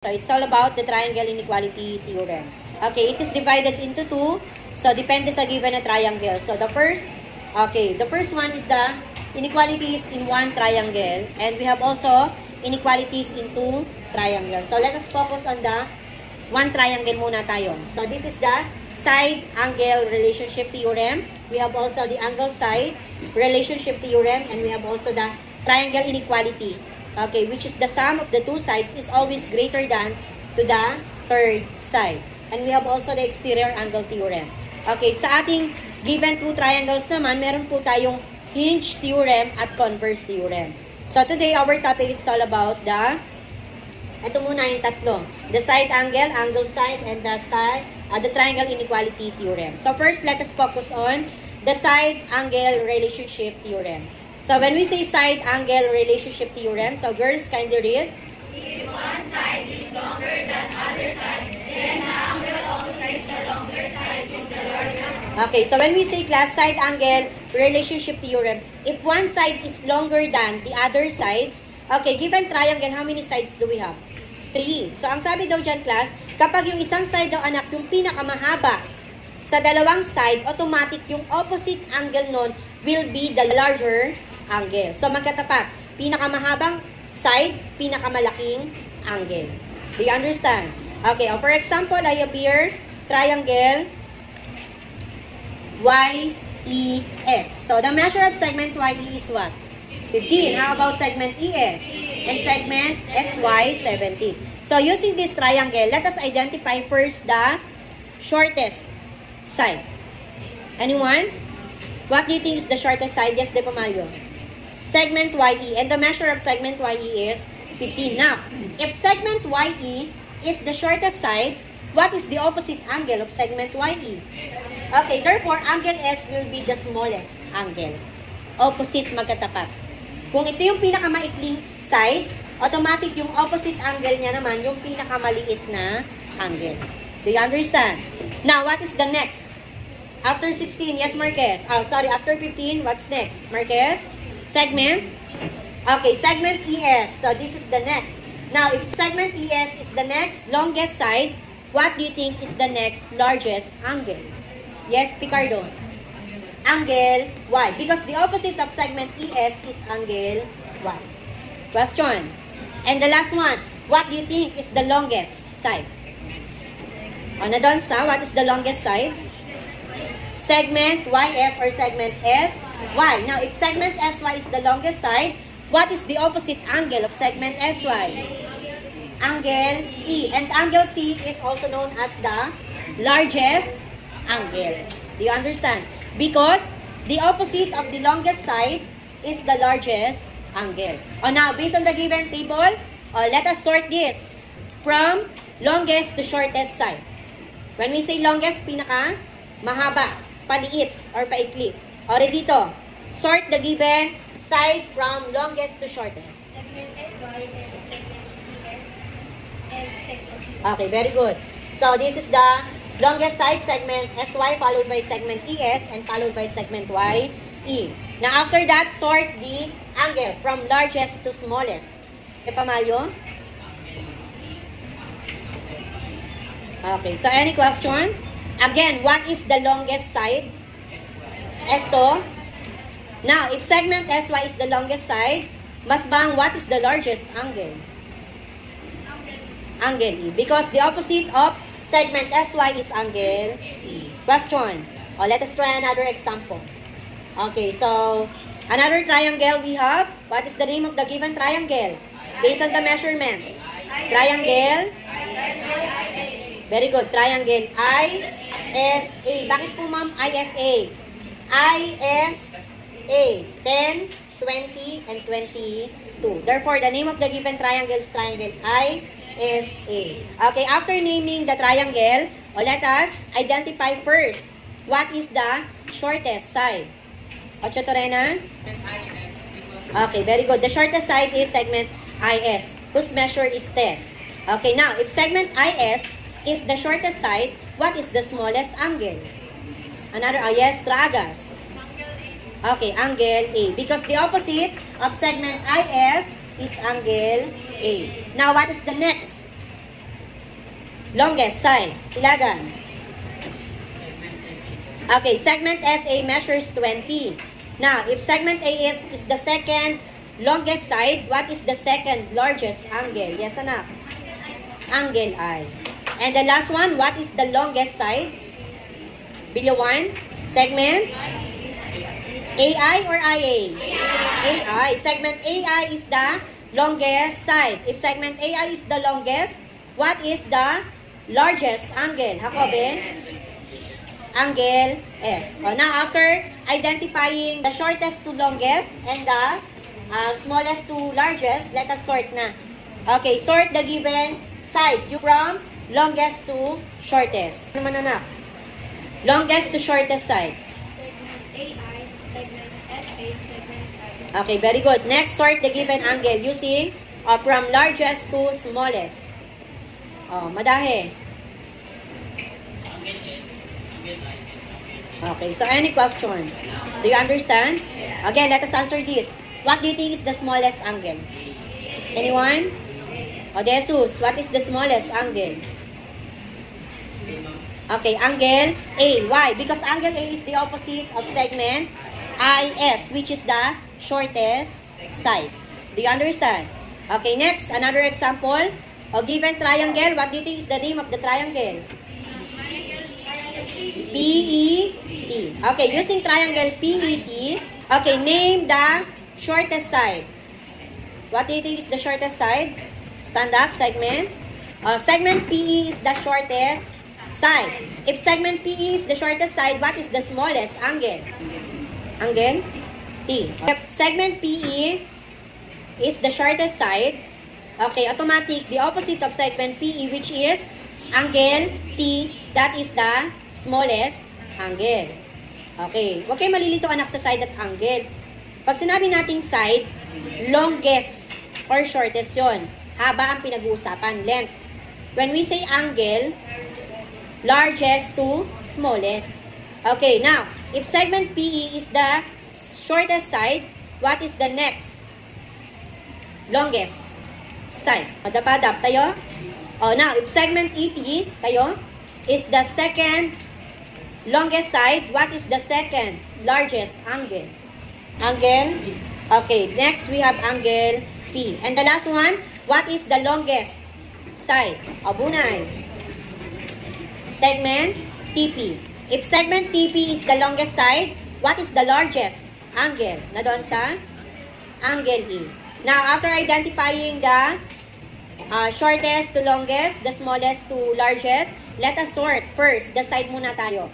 So, it's all about the triangle inequality theorem. Okay, it is divided into two. So, depende sa given na triangle. So, the first one is the inequalities in one triangle. And we have also inequalities in two triangles. So, let us focus on the one triangle muna tayo. So, this is the side-angle relationship theorem. We have also the angle-side relationship theorem. And we have also the triangle inequality. Okay, which is the sum of the two sides is always greater than to the third side. And we have also the exterior angle theorem. Okay, sa ating given two triangles naman, meron po tayong hinge theorem at converse theorem. So today, our topic is all about ito muna yung tatlo. The side angle, angle side, and the triangle inequality theorem. So first, let us focus on the side angle relationship theorem. So, when we say side angle relationship theorem, so girls, kindly read. If one side is longer than other side, then the angle opposite the longer side is the larger. Okay, so when we say class side angle relationship theorem, if one side is longer than the other sides, okay, given triangle, how many sides do we have? 3. So, ang sabi daw dyan, class, kapag yung isang side daw anak, yung pinakamahaba sa dalawang side, automatic yung opposite angle nun will be the larger angle. So, magkatapat. Pinakamahabang side, pinakamalaking angle. Do you understand? Okay, for example, I have here triangle YES. So, the measure of segment YE is what? 15. How about segment ES? And segment SY, 17. So, using this triangle, let us identify first the shortest side. Anyone? What do you think is the shortest side? Yes, De Pamalio. Segment YE. And the measure of segment YE is 15. Now, if segment YE is the shortest side, what is the opposite angle of segment YE? Okay, therefore, angle S will be the smallest angle. Opposite magkatapat. Kung ito yung pinakamaikling side, automatic yung opposite angle niya naman yung pinakamaliit na angle. Do you understand? Now, what is the next? After 16, yes, Marquez. Oh, sorry, after 15, what's next? Marquez? Segment? Okay, segment ES. So, this is the next. Now, if segment ES is the next longest side, what do you think is the next largest angle? Yes, Picardo? Angle Y. Because the opposite of segment ES is angle Y. Question. And the last one, what do you think is the longest side? Ano doon sa, what is the longest side? Segment YS or segment SY. Now, if segment SY is the longest side, what is the opposite angle of segment SY? Angle E. And angle C is also known as the largest angle. Do you understand? Because the opposite of the longest side is the largest angle. Now, based on the given table, let us sort this from longest to shortest side. When we say longest, pinaka mahaba, paliit, or paikli. O dito, sort the given side from longest to shortest. Segment SY and segment ES and segment E. Okay, very good. So, this is the longest side, segment SY, followed by segment ES, and followed by segment YE. Now, after that, sort the angle from largest to smallest. E, Pamalyo? Okay, so any question? Again, what is the longest side? Esto. Now, if segment SY is the longest side, Masbang, what is the largest angle? Angle E. Because the opposite of segment SY is angle E. Question. Let us try another example. Okay, so, another triangle we have. What is the name of the given triangle? Based on the measurement. Triangle. Very good. Triangle ISA. Bakit po, ma'am? ISA. ISA. 10, 20, and 22. Therefore, the name of the given triangle is triangle ISA. Okay, after naming the triangle, let us identify first what is the shortest side. Ocho Torena? Okay, very good. The shortest side is segment IS, whose measure is 10. Okay, now, if segment IS is the shortest side, what is the smallest angle? Another, yes, Ragas. Okay, angle A. Because the opposite of segment IS is angle A. Now, what is the next? longest side. Ilagan. Okay, segment SA measures 20. Now, if segment A is the second longest side, what is the second largest angle? Yes, anak. Angle I. And the last one, what is the longest side? Below one, segment AI or IA? AI. Segment AI is the longest side. If segment AI is the longest, what is the largest angle? Hakobe? Angle S. So now, after identifying the shortest to longest and the smallest to largest, let us sort na. Okay, sort the given side. You from longest to shortest. Ano naman anak? Longest to shortest side. Segment AI, segment SA, segment I. Okay, very good. Next, sort the given angle using from largest to smallest. Oh, madahe. Okay, so any question? Do you understand? Again, let us answer this. What do you think is the smallest angle? Anyone? Odesus, what is the smallest angle? Okay, angle A. Why? Because angle A is the opposite of segment IS, which is the shortest side. Do you understand? Okay, next, another example. A given triangle, what do you think is the name of the triangle? PET. Okay, using triangle PET, okay, name the shortest side. What do you think is the shortest side? Stand up, segment. Segment PE is the shortest side. If segment PE is the shortest side, what is the smallest angle? Angle T. If segment PE is the shortest side, okay, automatic, the opposite of segment PE, which is angle T, that is the smallest angle. Okay, huwag kayo malilito anak sa side at angle. Pag sinabi nating side, longest or shortest yon. Haba ang pinag-uusapan, length. When we say angle, largest to smallest. Okay, now, if segment PE is the shortest side, what is the next? Longest side. Padap-padap tayo. Oh, now, if segment ET tayo is the second longest side, what is the second largest angle? Angle. Okay, next we have angle P. And the last one, what is the longest side? Abunay. Segment TP. If segment TP is the longest side, what is the largest angle? Na doon sa angle E. Now, after identifying the shortest to longest, the smallest to largest, let us sort first the side muna tayo.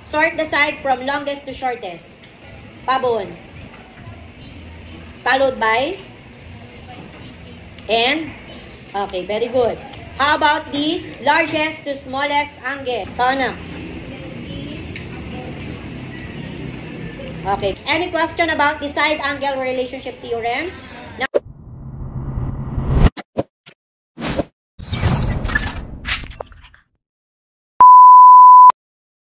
Sort the side from longest to shortest. Pabon. Followed by and okay, very good. How about the largest to smallest angle? Kana. Okay. Any question about the side angle relationship theorem?